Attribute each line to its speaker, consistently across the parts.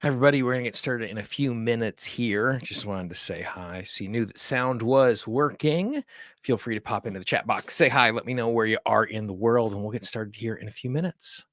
Speaker 1: Hi, everybody. We're going to get started in a few minutes here. Just wanted to say hi. So you knew that sound was working. Feel free to pop into the chat box, say hi, let me know where you are in the world, and we'll get started here in a few minutes.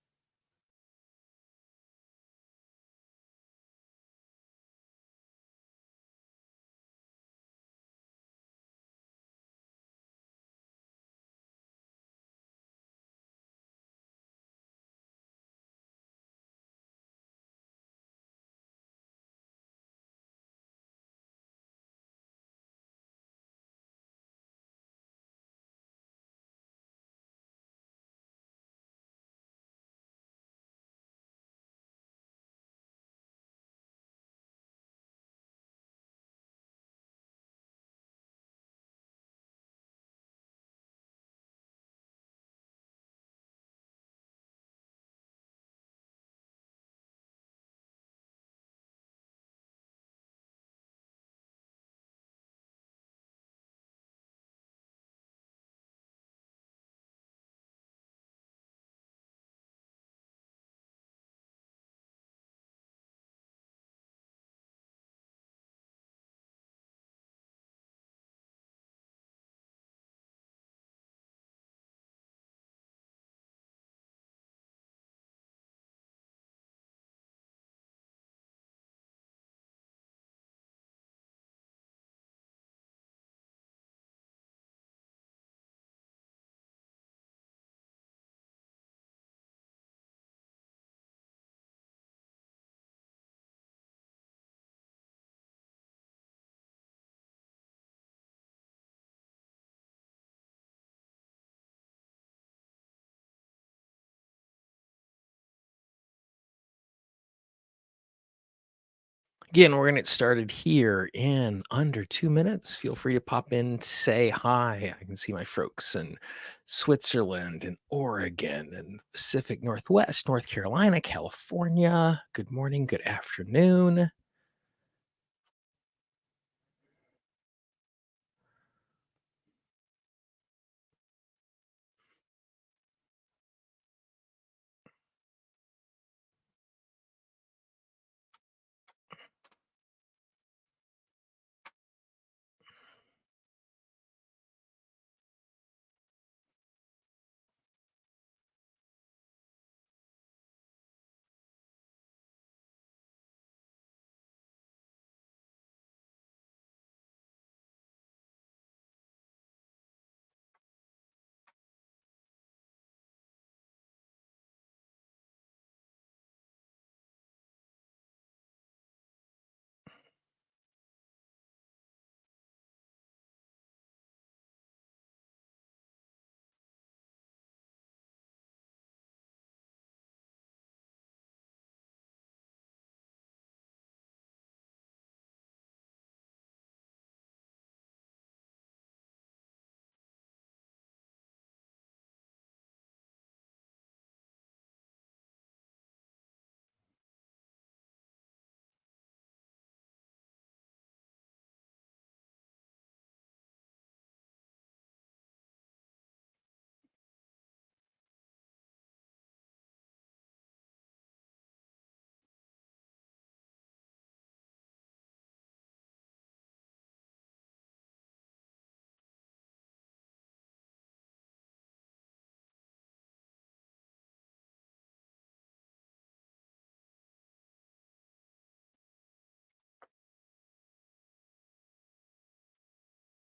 Speaker 1: Again, we're going to get started here in under 2 minutes. Feel free to pop in, say hi. I can see my folks in Switzerland and Oregon and Pacific Northwest, North Carolina, California. Good morning, good afternoon.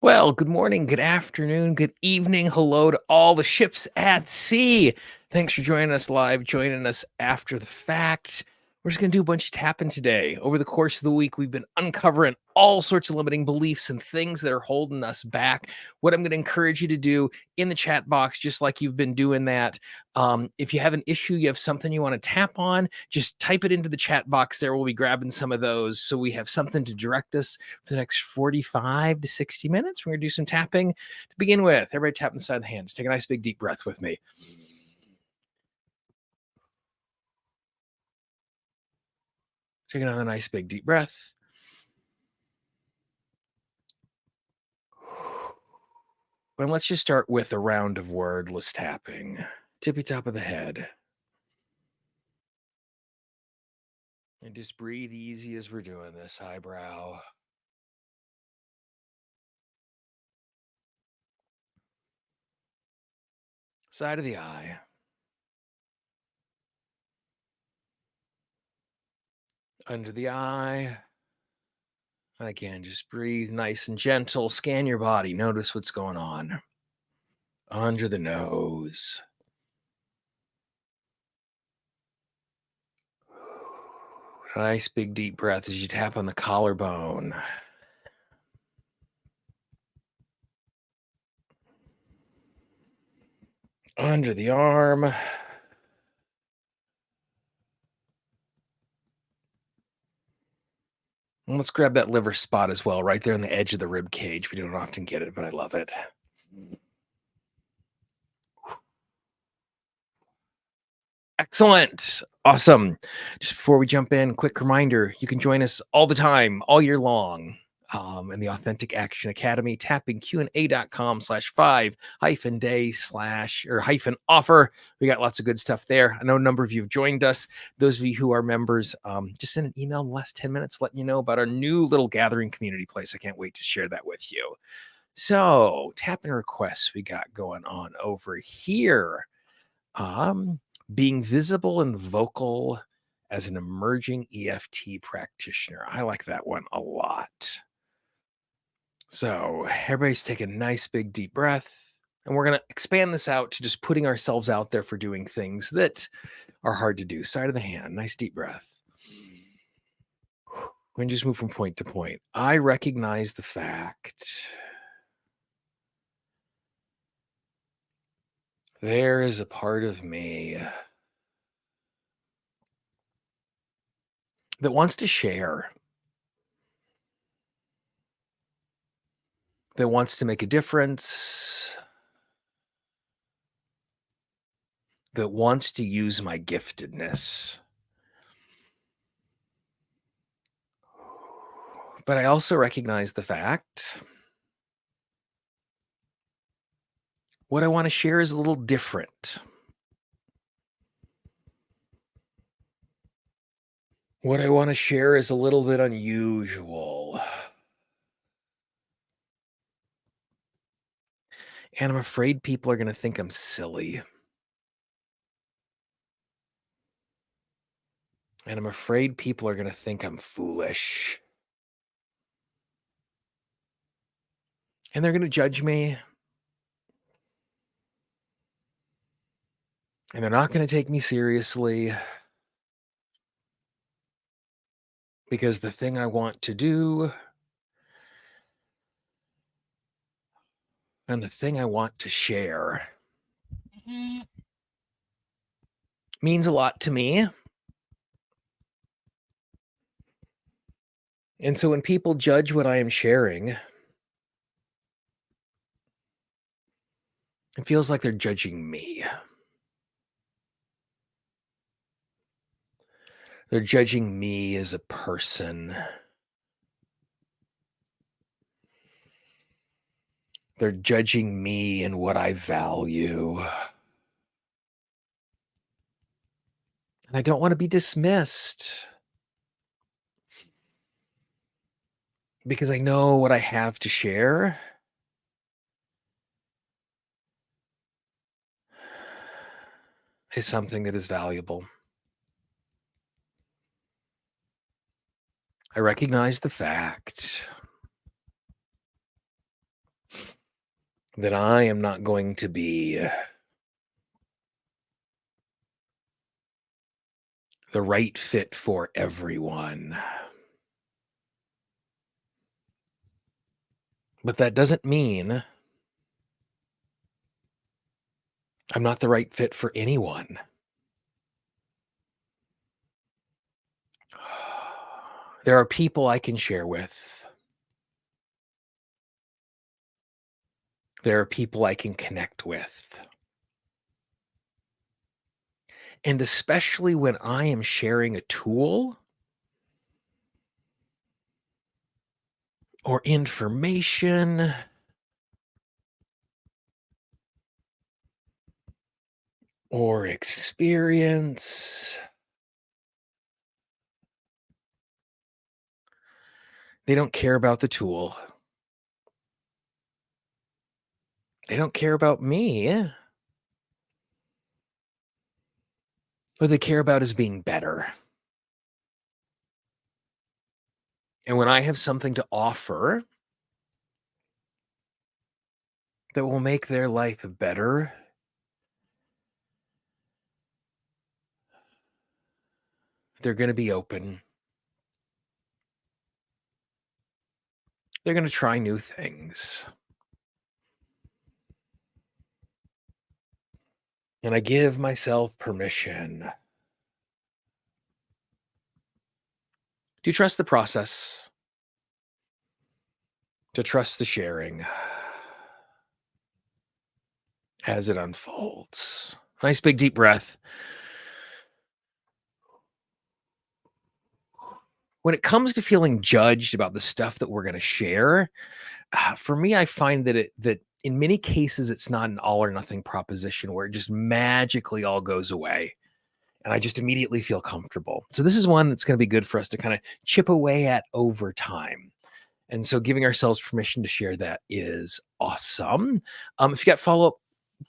Speaker 1: Well, good morning, good afternoon, good evening. Hello to all the ships at sea. Thanks for joining us live, joining us after the fact. We're just going to do a bunch of tapping today. Over the course of the week, we've been uncovering all sorts of limiting beliefs and things that are holding us back. What I'm going to encourage you to do in the chat box, just like you've been doing that, if you have an issue, you have something you want to tap on, just type it into the chat box there. We'll be grabbing some of those so we have something to direct us for the next 45 to 60 minutes. We're going to do some tapping to begin with. Everybody tap inside the hands. Take a nice big deep breath with me. Take another nice big deep breath. And let's just start with a round of wordless tapping. Tippy top of the head. And just breathe easy as we're doing this, eyebrow. Side of the eye. Under the eye. And again, just breathe nice and gentle. Scan your body. Notice what's going on. Under the nose. Nice big deep breath as you tap on the collarbone. Under the arm. And let's grab that liver spot as well, right there on the edge of the rib cage. We don't often get it, but I love it. Excellent. Awesome. Just before we jump in, quick reminder, you can join us all the time, all year long, in the Authentic Action Academy, tappingqa.com/5 hyphen day slash or hyphen offer. We got lots of good stuff there. I know a number of you have joined us. Those of you who are members, just send an email in the last 10 minutes letting you know about our new little gathering community place. I can't wait to share that with you. So, tapping requests we got going on over here. Being visible and vocal as an emerging EFT practitioner. I like that one a lot. So everybody's take a nice big deep breath. And we're going to expand this out to just putting ourselves out there for doing things that are hard to do. Side of the hand, nice deep breath. We can just move from point to point. I recognize the fact there is a part of me that wants to share, that wants to make a difference, that wants to use my giftedness. But I also recognize the fact what I want to share is a little different. What I want to share is a little bit unusual. And I'm afraid people are going to think I'm silly. And I'm afraid people are going to think I'm foolish. And they're going to judge me. And they're not going to take me seriously. Because the thing I want to do and the thing I want to share means a lot to me. And so when people judge what I am sharing, it feels like they're judging me. They're judging me as a person. They're judging me and what I value. And I don't want to be dismissed because I know what I have to share is something that is valuable. I recognize the fact that I am not going to be the right fit for everyone. But that doesn't mean I'm not the right fit for anyone. There are people I can share with. There are people I can connect with. And especially when I am sharing a tool or information or experience They don't care about the tool. They don't care about me. What they care about is being better. And when I have something to offer that will make their life better, they're going to be open. They're going to try new things. And I give myself permission to trust the process, to trust the sharing as it unfolds. Nice big deep breath. When it comes to feeling judged about the stuff that we're going to share, for me, I find that in many cases it's not an all or nothing proposition where it just magically all goes away and I just immediately feel comfortable. So this is one that's going to be good for us to kind of chip away at over time. And so giving ourselves permission to share that is awesome. If you got follow-up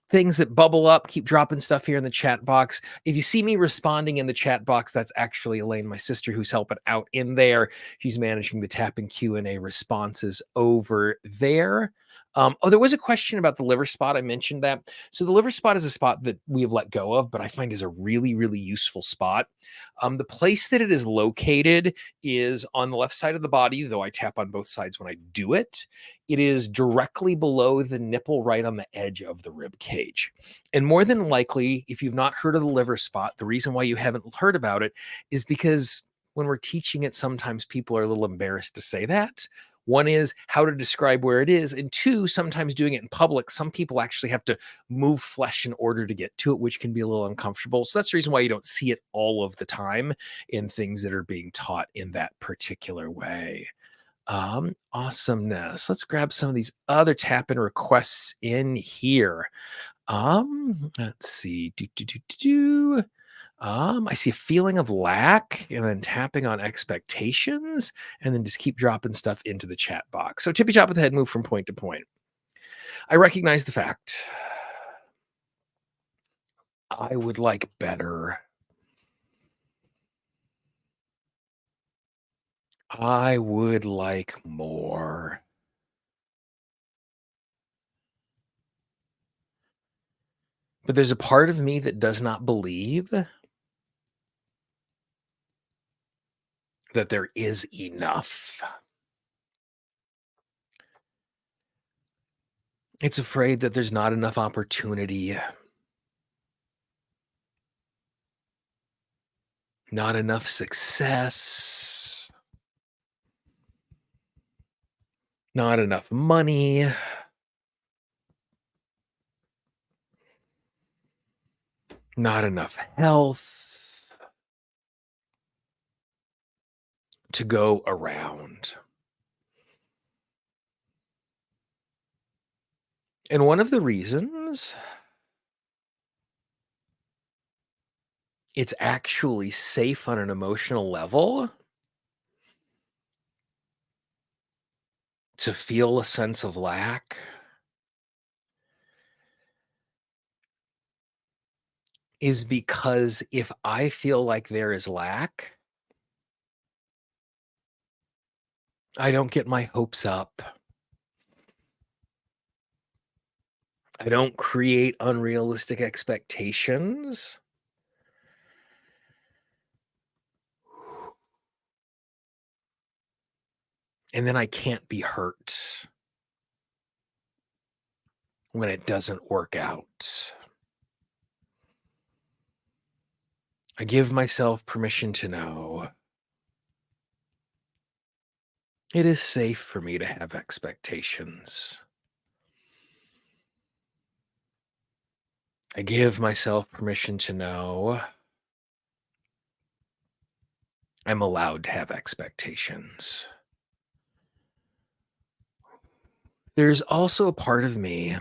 Speaker 1: things that bubble up, keep dropping stuff here in the chat box. If you see me responding in the chat box, that's actually Elaine, my sister, who's helping out in there. She's managing the tap and Q&A responses over there. There was a question about the liver spot. I mentioned that. So the liver spot is a spot that we have let go of, but I find is a really, really useful spot. The place that it is located is on the left side of the body, though I tap on both sides when I do it. It is directly below the nipple, right on the edge of the rib cage. And more than likely, if you've not heard of the liver spot, the reason why you haven't heard about it is because when we're teaching it, sometimes people are a little embarrassed to say that. One is how to describe where it is. And two, sometimes doing it in public, some people actually have to move flesh in order to get to it, which can be a little uncomfortable. So that's the reason why you don't see it all of the time in things that are being taught in that particular way. Awesomeness. Let's grab some of these other tap-in requests in here. Let's see. I see a feeling of lack and then tapping on expectations and then just keep dropping stuff into the chat box. So tippy top of the head, move from point to point. I recognize the fact I would like better. I would like more. But there's a part of me that does not believe that there is enough. It's afraid that there's not enough opportunity, not enough success, not enough money, not enough health to go around. And one of the reasons it's actually safe on an emotional level to feel a sense of lack is because if I feel like there is lack, I don't get my hopes up. I don't create unrealistic expectations. And then I can't be hurt when it doesn't work out. I give myself permission to know it is safe for me to have expectations. I give myself permission to know I'm allowed to have expectations. There's also a part of me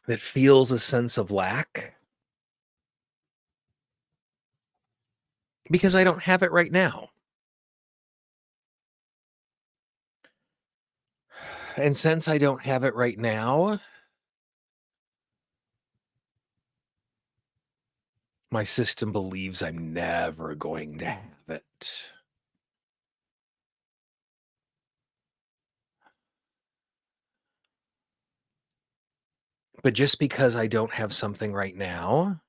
Speaker 1: that feels a sense of lack, Because I don't have it right now. And since I don't have it right now, my system believes I'm never going to have it. But just because I don't have something right now,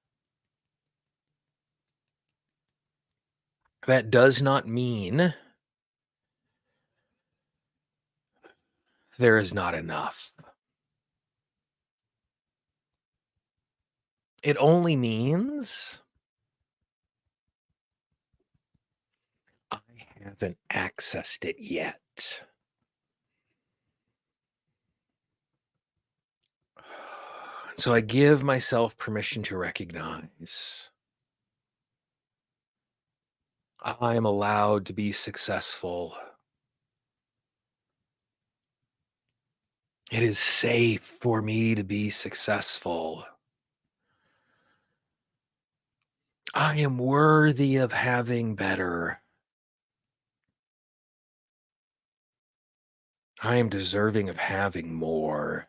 Speaker 1: that does not mean there is not enough. It only means I haven't accessed it yet. So I give myself permission to recognize I am allowed to be successful. It is safe for me to be successful. I am worthy of having better. I am deserving of having more.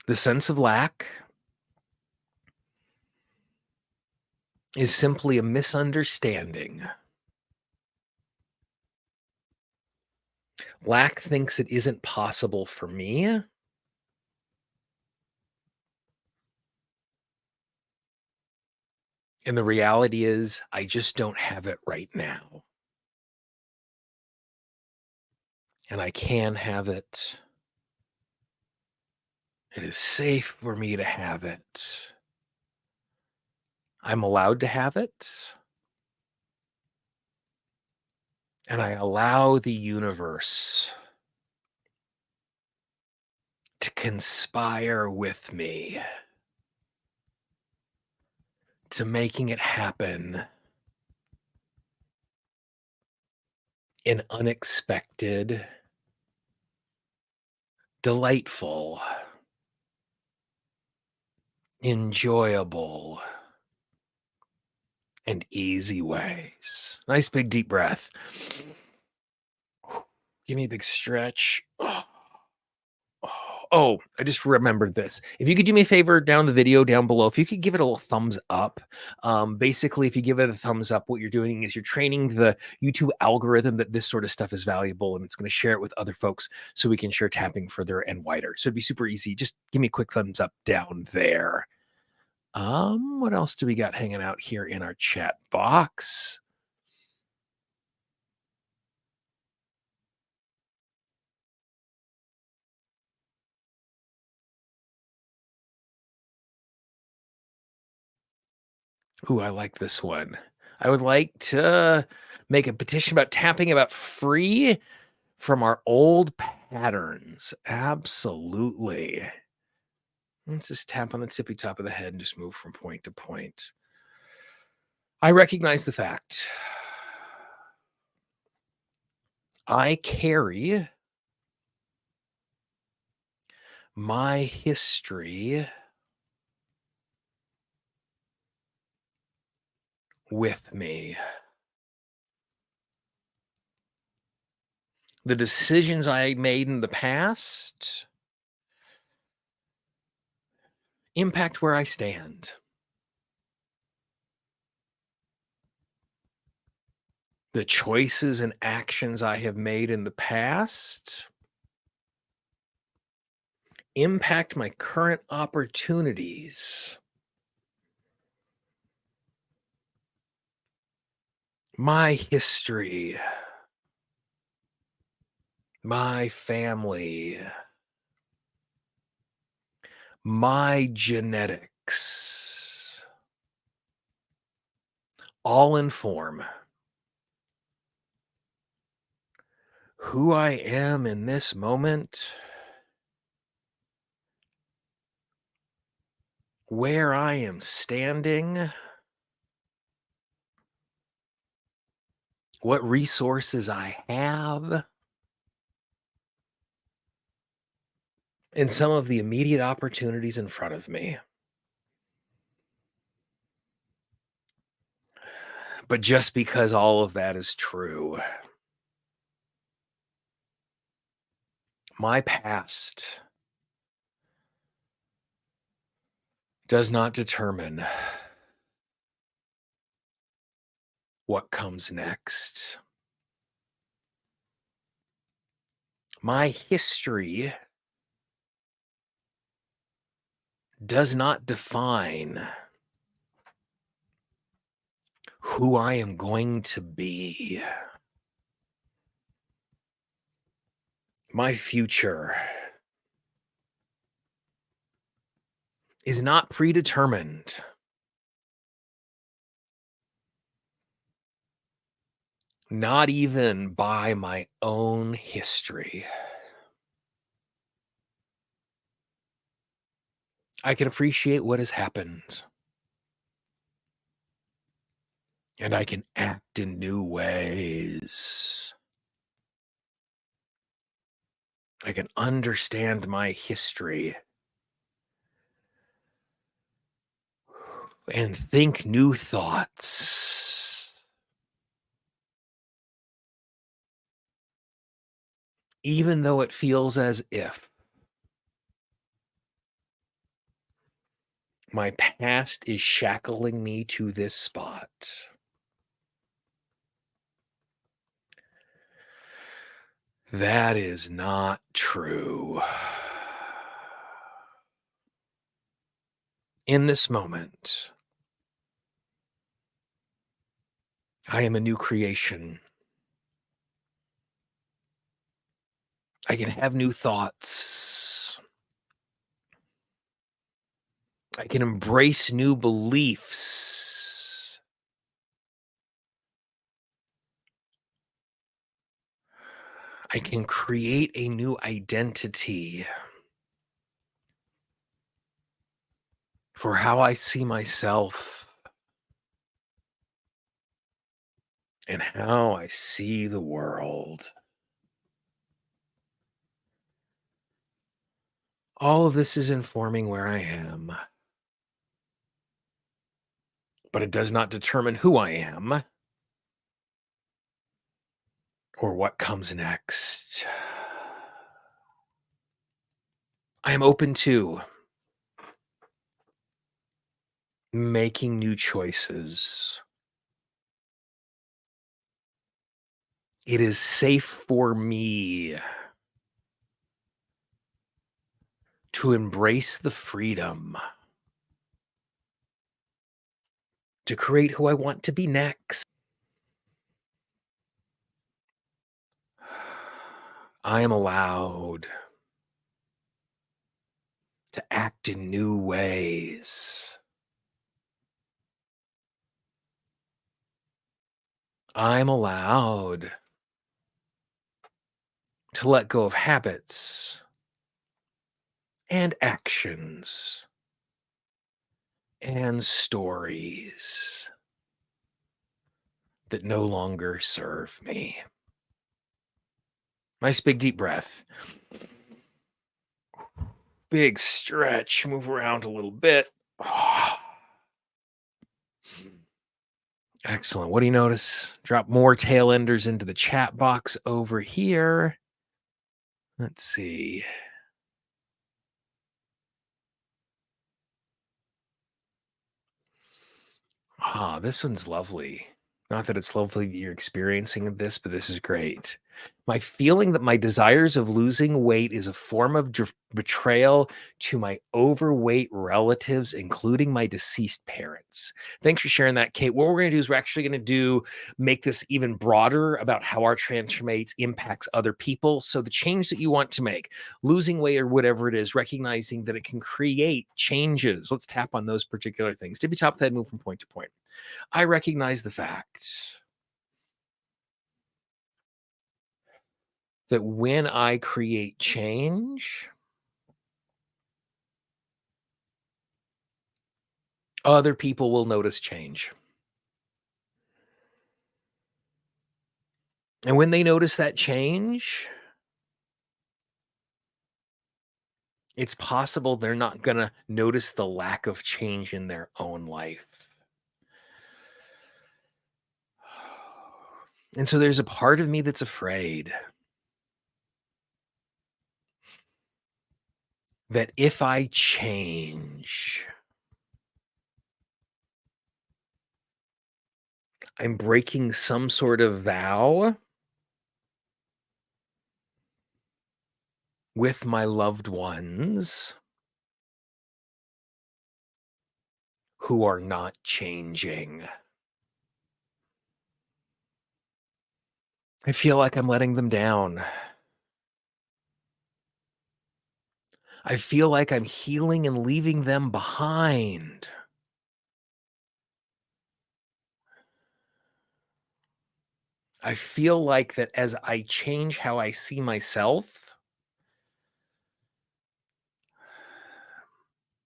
Speaker 1: The sense of lack is simply a misunderstanding. Lack thinks it isn't possible for me. And the reality is, I just don't have it right now. And I can have it. It is safe for me to have it. I'm allowed to have it. And I allow the universe to conspire with me to making it happen in unexpected, delightful, enjoyable, and easy ways. Nice big deep breath. Give me a big stretch. Oh, I just remembered this. If you could do me a favor down the video down below, if you could give it a little thumbs up. Basically, if you give it a thumbs up, what you're doing is you're training the YouTube algorithm that this sort of stuff is valuable, and it's going to share it with other folks so we can share tapping further and wider. So it'd be super easy. Just give me a quick thumbs up down there. What else do we got hanging out here in our chat box? Ooh, I like this one. I would like to make a petition about tapping about free from our old patterns. Absolutely. Let's just tap on the tippy top of the head and just move from point to point. I recognize the fact I carry my history with me. The decisions I made in the past impact where I stand. The choices and actions I have made in the past impact my current opportunities. My history, my family, my genetics all inform who I am in this moment, where I am standing, what resources I have, in some of the immediate opportunities in front of me. But just because all of that is true, my past does not determine what comes next. My history does not define who I am going to be. My future is not predetermined. Not even by my own history. I can appreciate what has happened. And I can act in new ways. I can understand my history and think new thoughts. Even though it feels as if my past is shackling me to this spot. That is not true. In this moment, I am a new creation. I can have new thoughts. I can embrace new beliefs. I can create a new identity for how I see myself and how I see the world. All of this is informing where I am, but it does not determine who I am or what comes next. I am open to making new choices. It is safe for me to embrace the freedom to create who I want to be next. I am allowed to act in new ways. I'm allowed to let go of habits and actions and stories that no longer serve me. Nice big deep breath. Big stretch, move around a little bit. Excellent. What do you notice? Drop more tail enders into the chat box over here. Let's see. This one's lovely. Not that it's lovely that you're experiencing this, but this is great. My feeling that my desires of losing weight is a form of betrayal to my overweight relatives, including my deceased parents. Thanks for sharing that, Kate. What we're going to do is we're actually going to make this even broader about how our transformates impacts other people. So the change that you want to make, losing weight or whatever it is, recognizing that it can create changes. Let's tap on those particular things. Tippy top of the head, move from point to point. I recognize the fact that when I create change, other people will notice change. And when they notice that change, it's possible they're not going to notice the lack of change in their own life. And so there's a part of me that's afraid that if I change, I'm breaking some sort of vow with my loved ones who are not changing. I feel like I'm letting them down. I feel like I'm healing and leaving them behind. I feel like that as I change how I see myself,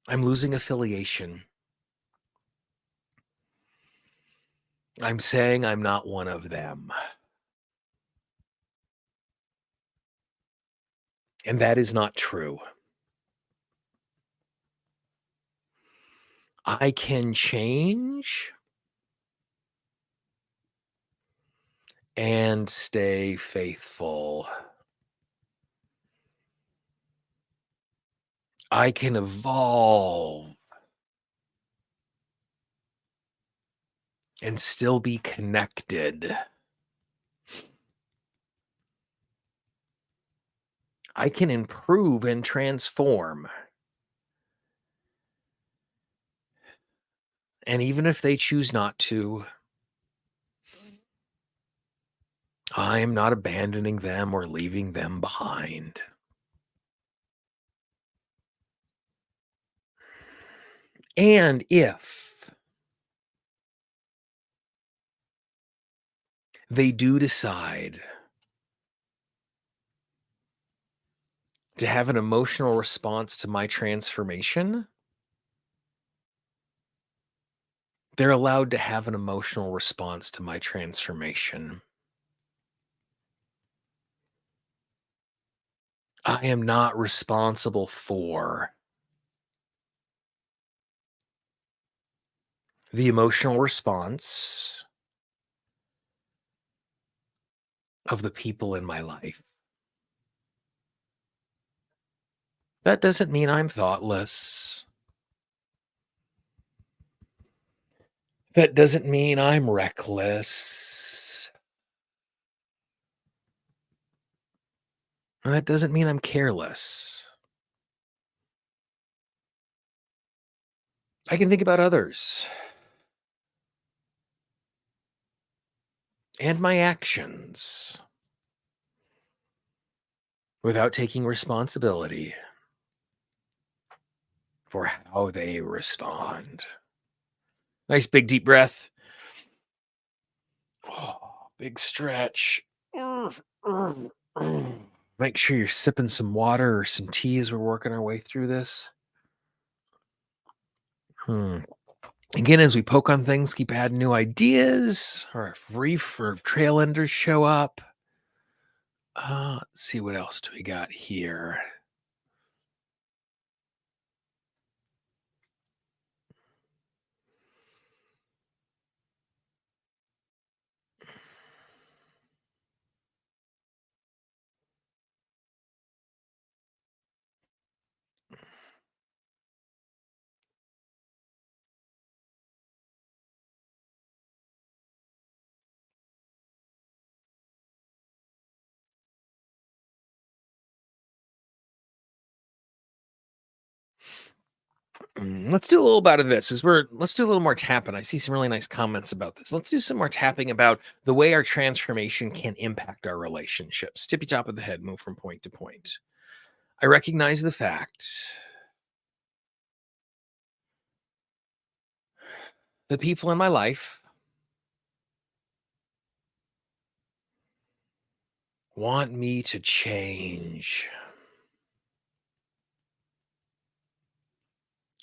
Speaker 1: I'm losing affiliation. I'm saying I'm not one of them. And that is not true. I can change and stay faithful. I can evolve and still be connected. I can improve and transform. And even if they choose not to, I am not abandoning them or leaving them behind. And if they do decide to have an emotional response to my transformation, they're allowed to have an emotional response to my transformation. I am not responsible for the emotional response of the people in my life. That doesn't mean I'm thoughtless. That doesn't mean I'm reckless. That doesn't mean I'm careless. I can think about others and my actions without taking responsibility for how they respond. Nice big deep breath. Oh, big stretch. Make sure you're sipping some water or some tea as we're working our way through this. Again, as we poke on things, keep adding new ideas, or if reef or trail enders show up. Let's see, what else do we got here? Let's do a little bit of this. Let's do a little more tapping. I see some really nice comments about this. Let's do some more tapping about the way our transformation can impact our relationships. Tippy top of the head, move from point to point. I recognize the fact that people in my life want me to change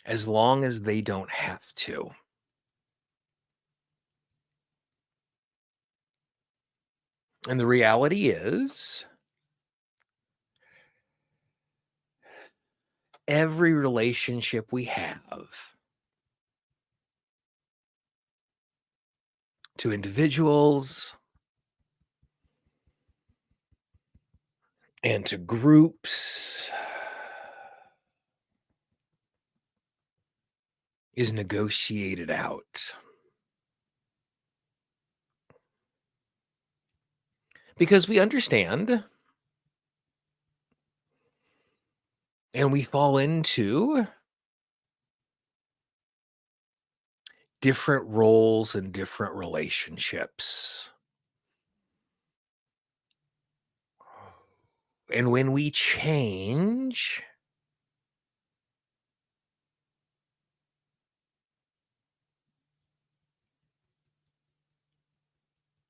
Speaker 1: as long as they don't have to. And the reality is, every relationship we have to individuals and to groups is negotiated out. Because we understand and we fall into different roles and different relationships. And when we change,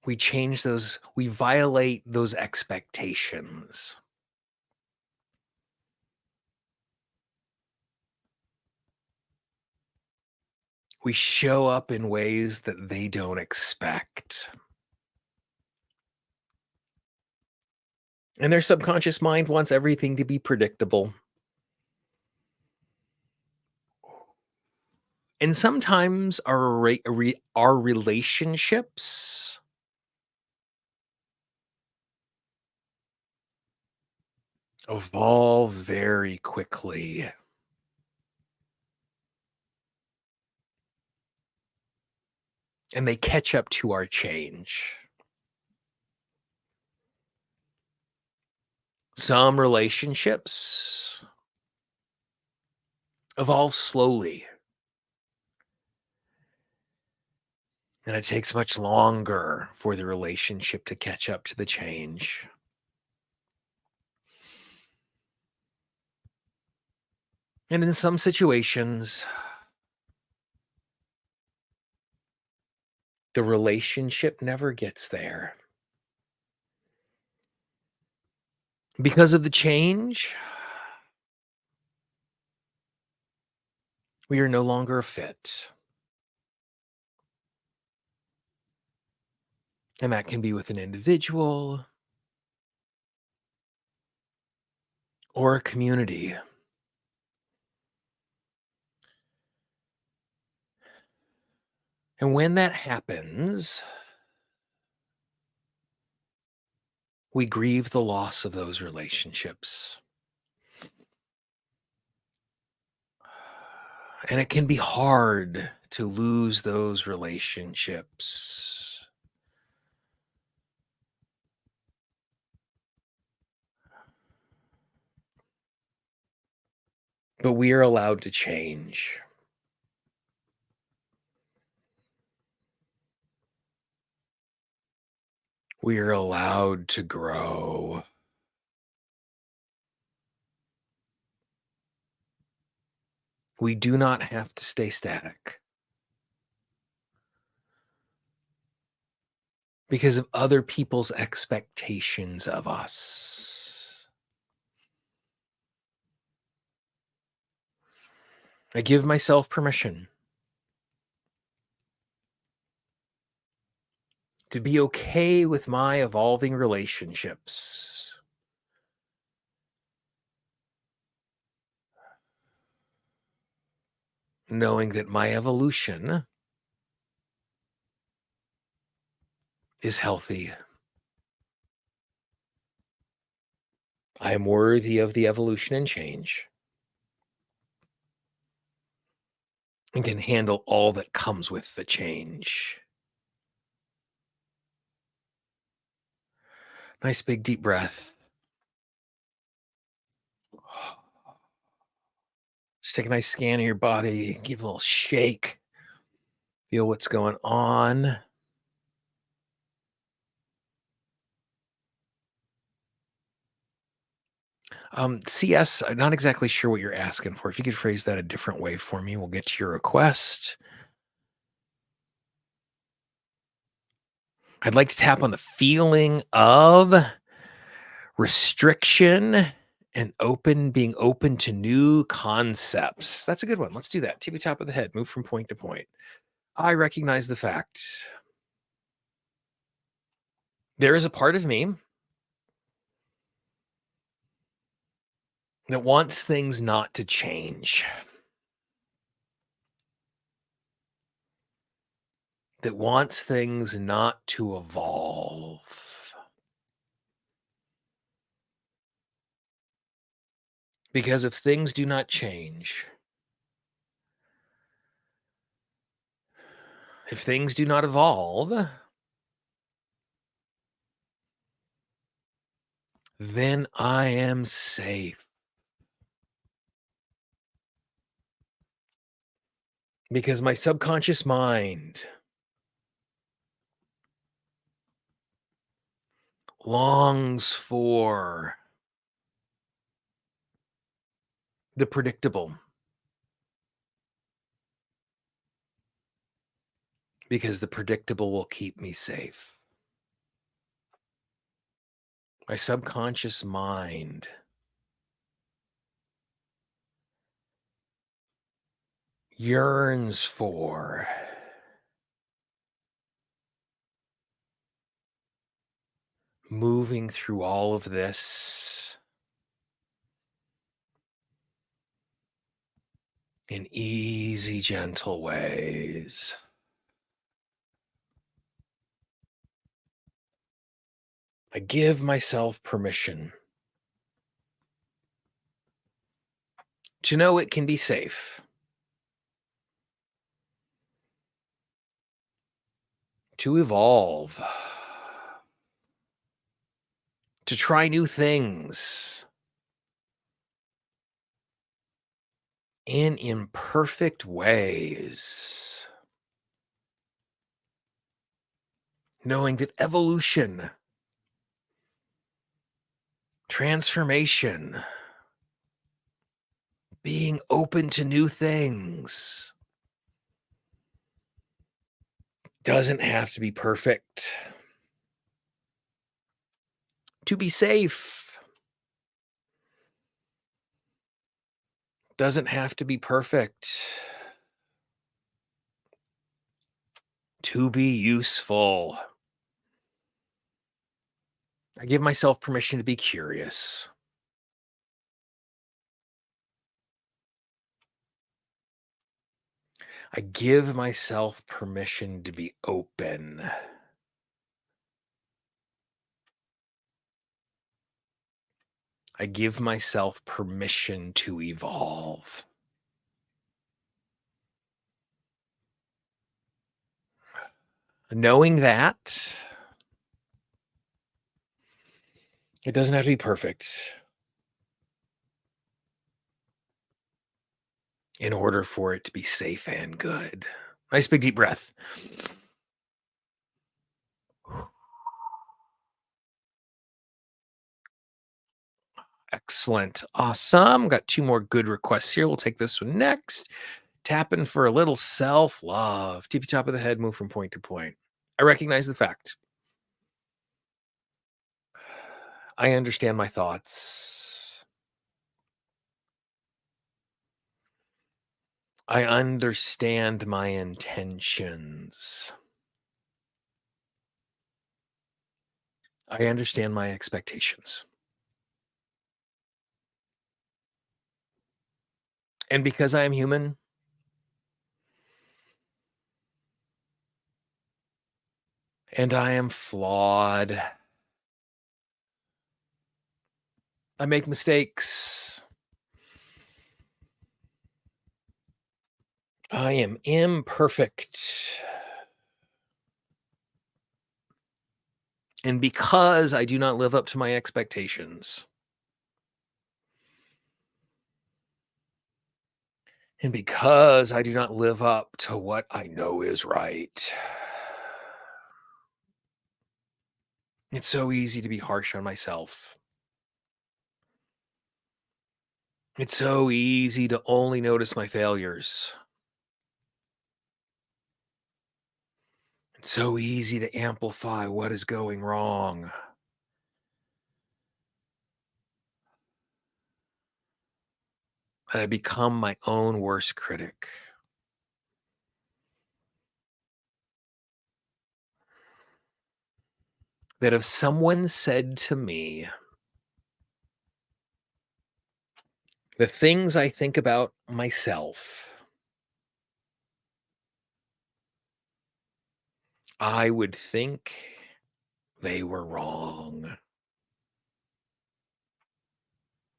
Speaker 1: we violate those expectations. We show up in ways that they don't expect. And their subconscious mind wants everything to be predictable. And sometimes our relationships evolve very quickly. And they catch up to our change. Some relationships evolve slowly. And it takes much longer for the relationship to catch up to the change. And in some situations, the relationship never gets there. Because of the change, we are no longer a fit. And that can be with an individual or a community. And when that happens, we grieve the loss of those relationships. And it can be hard to lose those relationships. But we are allowed to change. We are allowed to grow. We do not have to stay static because of other people's expectations of us. I give myself permission to be okay with my evolving relationships. Knowing that my evolution is healthy. I am worthy of the evolution and change and can handle all that comes with the change. Nice big deep breath. Just take a nice scan of your body, give a little shake, feel what's going on. CS, I'm not exactly sure what you're asking for. If you could phrase that a different way for me, we'll get to your request. I'd like to tap on the feeling of restriction and being open to new concepts. That's a good one. Let's do that. Tippy top of the head, move from point to point. I recognize the fact there is a part of me that wants things not to change, that wants things not to evolve. Because if things do not change, if things do not evolve, then I am safe. Because my subconscious mind longs for the predictable. Because the predictable will keep me safe. My subconscious mind yearns for moving through all of this in easy, gentle ways. I give myself permission to know it can be safe, to evolve, to try new things in imperfect ways, knowing that evolution, transformation, being open to new things doesn't have to be perfect to be safe. Doesn't have to be perfect to be useful. I give myself permission to be curious. I give myself permission to be open. I give myself permission to evolve. Knowing that it doesn't have to be perfect in order for it to be safe and good. Nice big deep breath. Excellent. Awesome. Got two more good requests here. We'll take this one next. Tapping for a little self love. Tippy top of the head, move from point to point. I recognize the fact. I understand my thoughts. I understand my intentions. I understand my expectations. And because I am human, and I am flawed, I make mistakes. I am imperfect. And because I do not live up to my expectations, and because I do not live up to what I know is right, it's so easy to be harsh on myself. It's so easy to only notice my failures. It's so easy to amplify what is going wrong. I become my own worst critic. That if someone said to me, The things I think about myself, I would think they were wrong.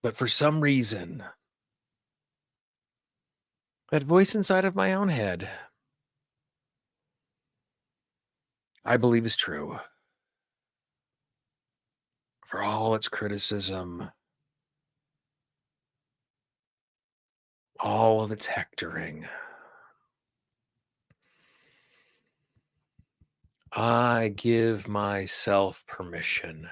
Speaker 1: But for some reason, that voice inside of my own head, I believe is true. For all its criticism, all of its hectoring, I give myself permission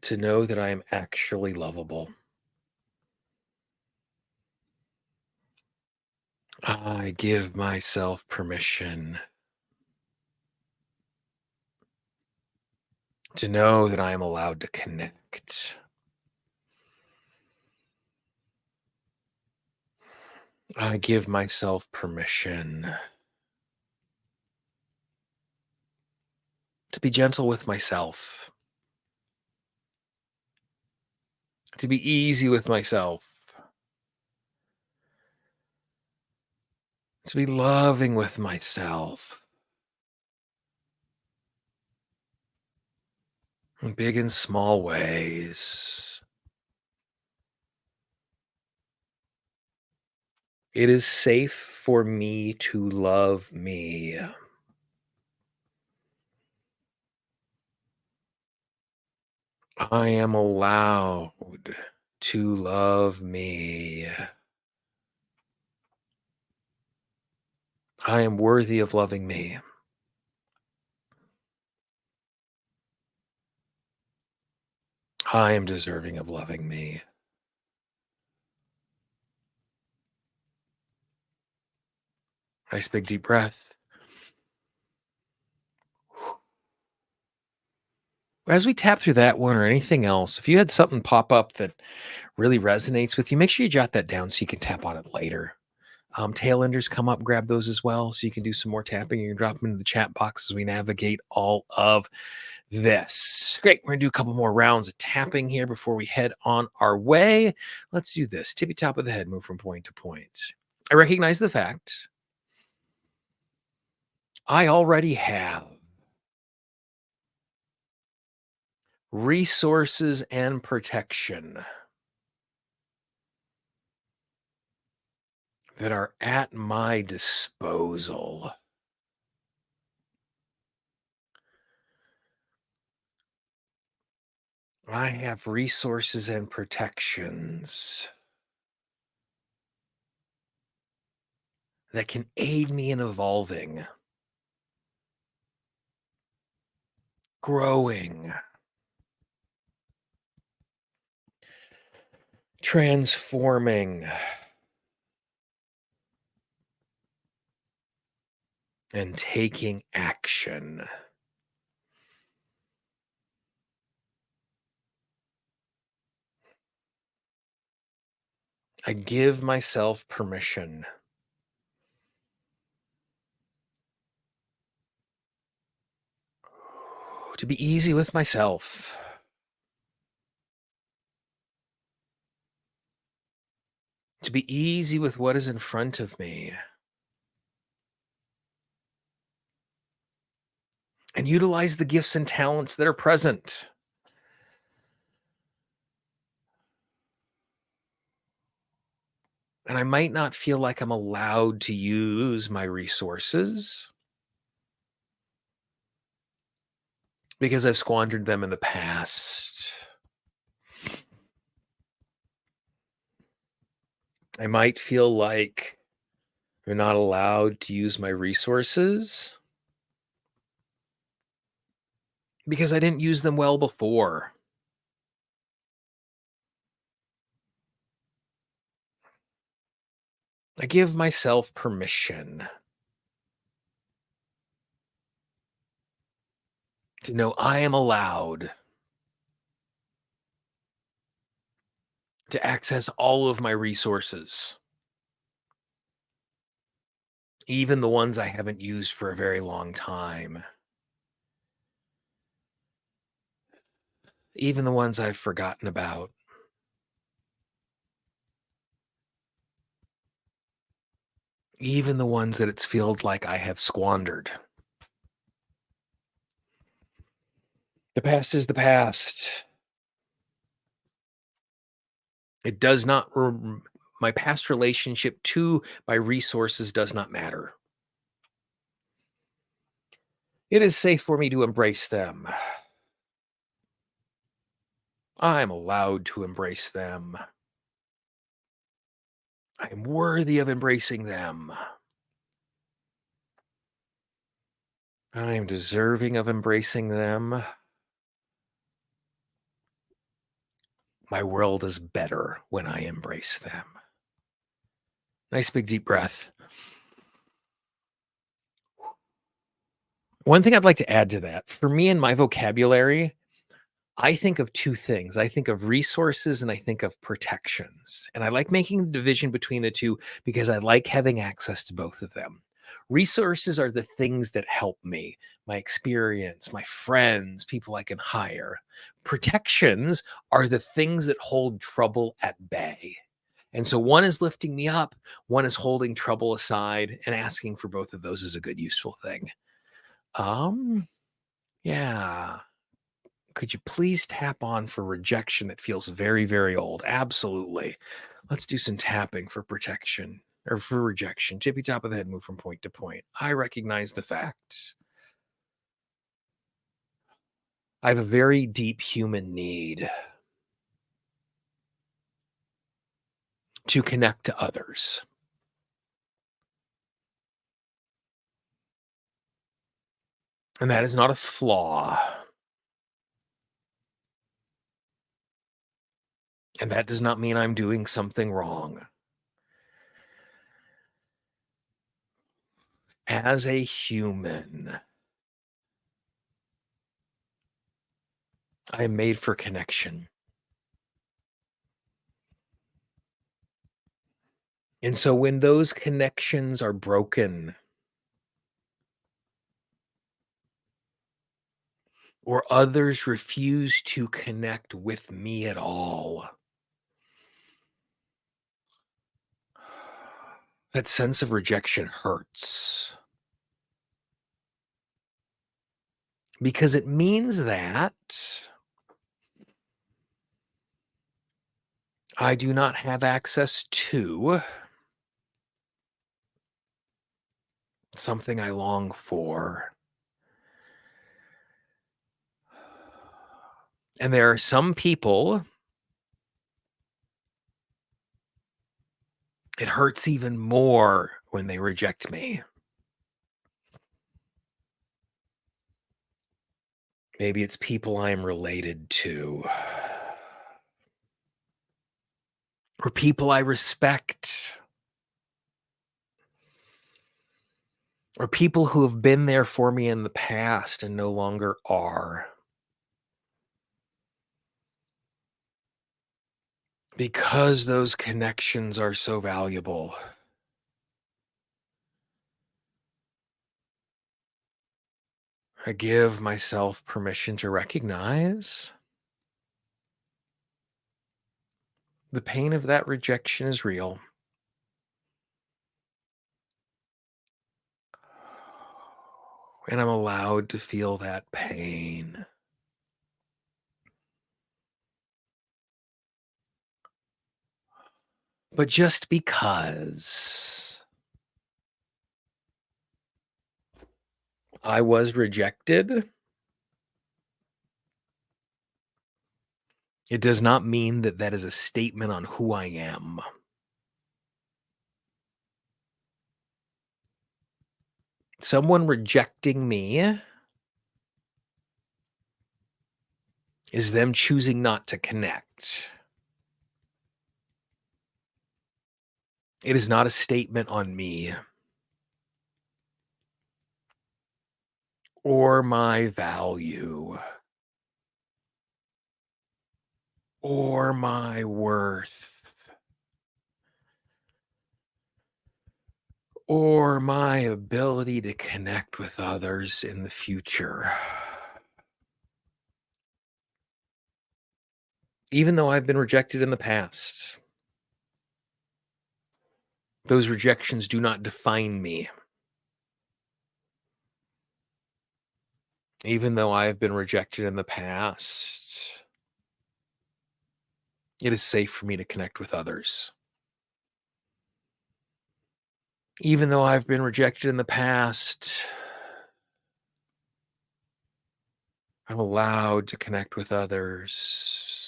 Speaker 1: to know that I am actually lovable. I give myself permission to know that I am allowed to connect. I give myself permission to be gentle with myself, to be easy with myself, to be loving with myself, in big and small ways. It is safe for me to love me. I am allowed to love me. I am worthy of loving me. I am deserving of loving me. Nice big deep breath. As we tap through that one or anything else, if you had something pop up that really resonates with you, make sure you jot that down so you can tap on it later. Tail enders come up, grab those as well so you can do some more tapping. You can drop them into the chat box as we navigate all of this. Great. We're going to do a couple more rounds of tapping here before we head on our way. Let's do this. Tippy top of the head, move from point to point. I recognize the fact I already have resources and protection that are at my disposal. I have resources and protections that can aid me in evolving, growing, transforming, and taking action. I give myself permission to be easy with myself, to be easy with what is in front of me, and utilize the gifts and talents that are present. And I might not feel like I'm allowed to use my resources because I've squandered them in the past. I might feel like I'm not allowed to use my resources because I didn't use them well before. I give myself permission to know I am allowed to access all of my resources, even the ones I haven't used for a very long time. even the ones I've forgotten about. Even the ones that it's feels like I have squandered. The past is the past. It does not my past relationship to my resources does not matter. It is safe for me to embrace them. I'm allowed to embrace them. I am worthy of embracing them. I am deserving of embracing them. My world is better when I embrace them. Nice big deep breath. One thing I'd like to add to that, for me and my vocabulary, I think of two things. I think of resources and I think of protections. And I like making the division between the two because I like having access to both of them. Resources are the things that help me, my experience, my friends, people I can hire. Protections are the things that hold trouble at bay. And so one is lifting me up, one is holding trouble aside, and asking for both of those is a good, useful thing. Um, yeah. Could you please tap on for rejection that feels very, very old? Absolutely. Let's do some tapping for protection or for rejection. Tippy top of the head, move from point to point. I recognize the fact. I have a very deep human need to connect to others. And that is not a flaw. And that does not mean I'm doing something wrong. As a human, I am made for connection. And so when those connections are broken or others refuse to connect with me at all, that sense of rejection hurts because it means that I do not have access to something I long for. And there are some people, it hurts even more when they reject me. Maybe it's people I'm related to, or people I respect, or people who have been there for me in the past and no longer are. Because those connections are so valuable. I give myself permission to recognize the pain of that rejection is real. And I'm allowed to feel that pain. But just because I was rejected, it does not mean that that is a statement on who I am. Someone rejecting me is them choosing not to connect. It is not a statement on me or my value or my worth or my ability to connect with others in the future. Even though I've been rejected in the past, those rejections do not define me. Even though I have been rejected in the past, it is safe for me to connect with others. Even though I've been rejected in the past, I'm allowed to connect with others.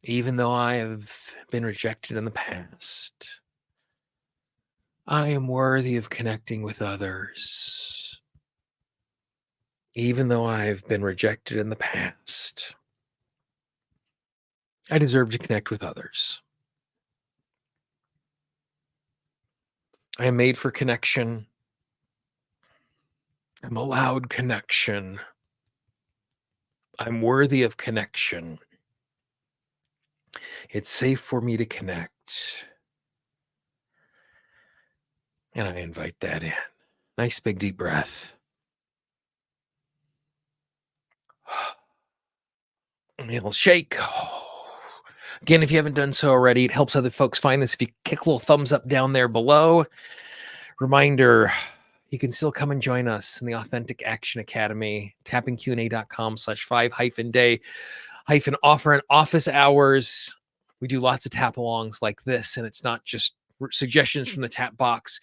Speaker 1: Even though I have been rejected in the past, I am worthy of connecting with others. Even though I have been rejected in the past, I deserve to connect with others. I am made for connection. I'm allowed connection. I'm worthy of connection. It's safe for me to connect. And I invite that in. Nice big deep breath. And a little shake. Again, if you haven't done so already, it helps other folks find this. If you kick a little thumbs up down there below. Reminder, you can still come and join us in the Authentic Action Academy, tappingqna.com/5-day-offer and office hours. We do lots of tap alongs like this, and it's not just suggestions from the chat box.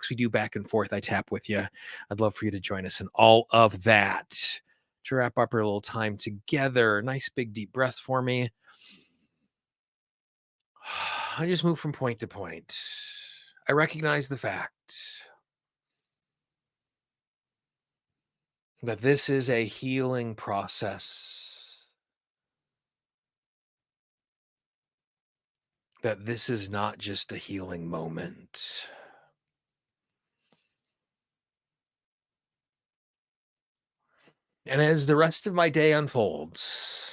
Speaker 1: We do back and forth. I tap with you. I'd love for you to join us in all of that. To wrap up our little time together, nice big deep breath for me. I just move from point to point. I recognize the fact that this is a healing process, that this is not just a healing moment. And as the rest of my day unfolds,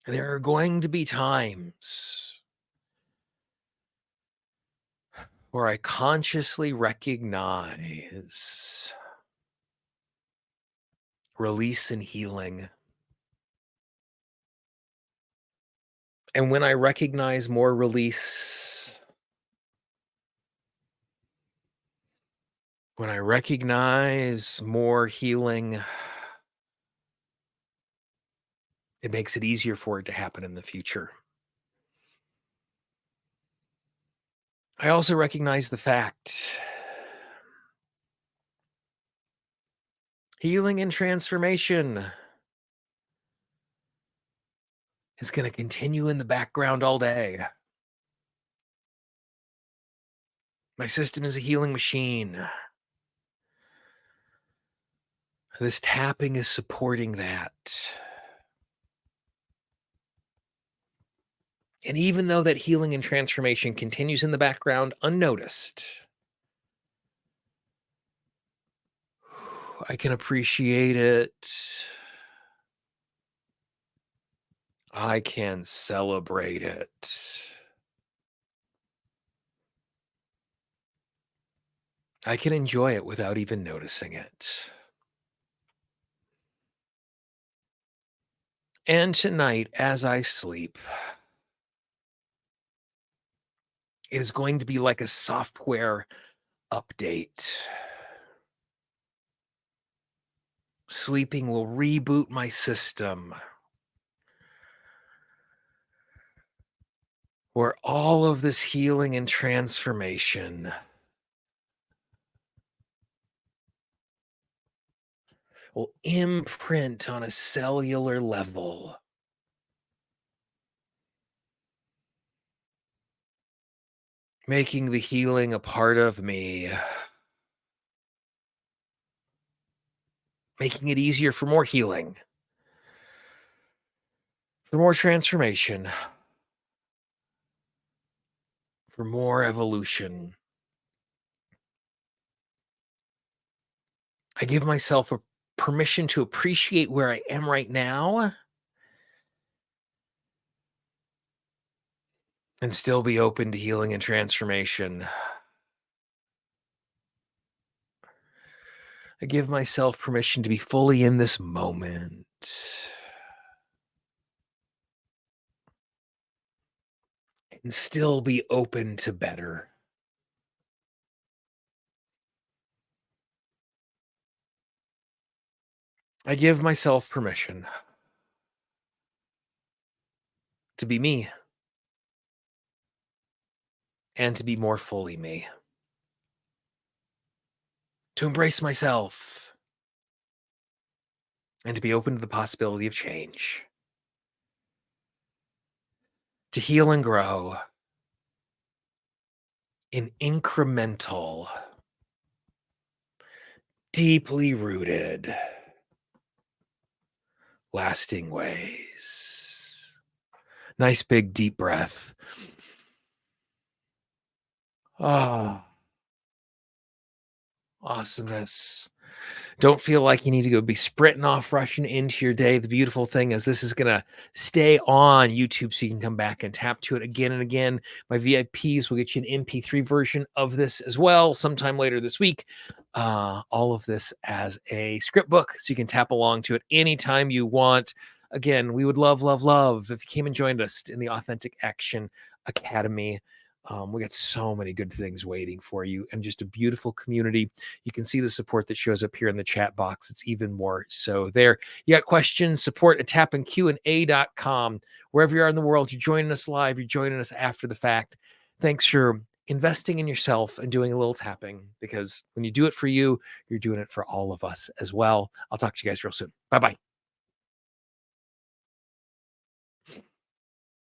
Speaker 1: there are going to be times where I consciously recognize release and healing. And when I recognize more release, when I recognize more healing, it makes it easier for it to happen in the future. I also recognize the fact healing and transformation is going to continue in the background all day. My system is a healing machine. This tapping is supporting that. And even though that healing and transformation continues in the background unnoticed, I can appreciate it. I can celebrate it. I can enjoy it without even noticing it. And tonight, as I sleep, it is going to be like a software update. Sleeping will reboot my system, where all of this healing and transformation will imprint on a cellular level. Making the healing a part of me. Making it easier for more healing. For more transformation. For more evolution. I give myself a permission to appreciate where I am right now and still be open to healing and transformation. I give myself permission to be fully in this moment. and still be open to better. I give myself permission to be me and to be more fully me, to embrace myself and to be open to the possibility of change, to heal and grow in incremental, deeply rooted, lasting ways. Nice big deep breath. Ah, awesomeness. Don't feel like you need to go be sprinting off, rushing into your day. The beautiful thing is this is going to stay on YouTube so you can come back and tap to it again and again. My VIPs will get you an MP3 version of this as well sometime later this week. All of this as a script book so you can tap along to it anytime you want. Again, we would love, love, love if you came and joined us in the Authentic Action Academy. We got so many good things waiting for you and just a beautiful community. You can see the support that shows up here in the chat box. It's even more so there. You got questions, support at tapandqa.com. Wherever you are in the world, you're joining us live, you're joining us after the fact. Thanks for investing in yourself and doing a little tapping, because when you do it for you, you're doing it for all of us as well. I'll talk to you guys real soon. Bye-bye.